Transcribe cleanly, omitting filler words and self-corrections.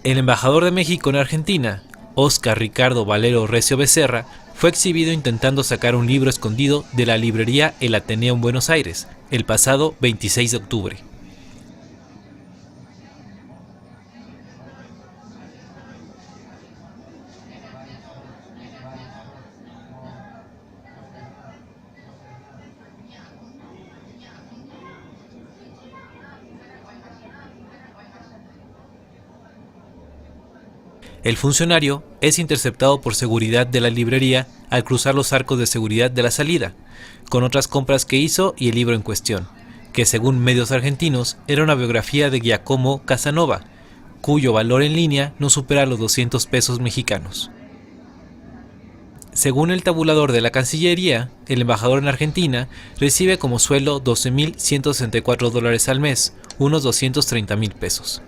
El embajador de México en Argentina, Óscar Ricardo Valero Recio Becerra, fue exhibido intentando sacar un libro escondido de la librería El Ateneo en Buenos Aires, el pasado 26 de octubre. El funcionario es interceptado por seguridad de la librería al cruzar los arcos de seguridad de la salida, con otras compras que hizo y el libro en cuestión, que según medios argentinos era una biografía de Giacomo Casanova, cuyo valor en línea no supera los 200 pesos mexicanos. Según el tabulador de la Cancillería, el embajador en Argentina recibe como sueldo $12.164 al mes, unos 230.000 pesos.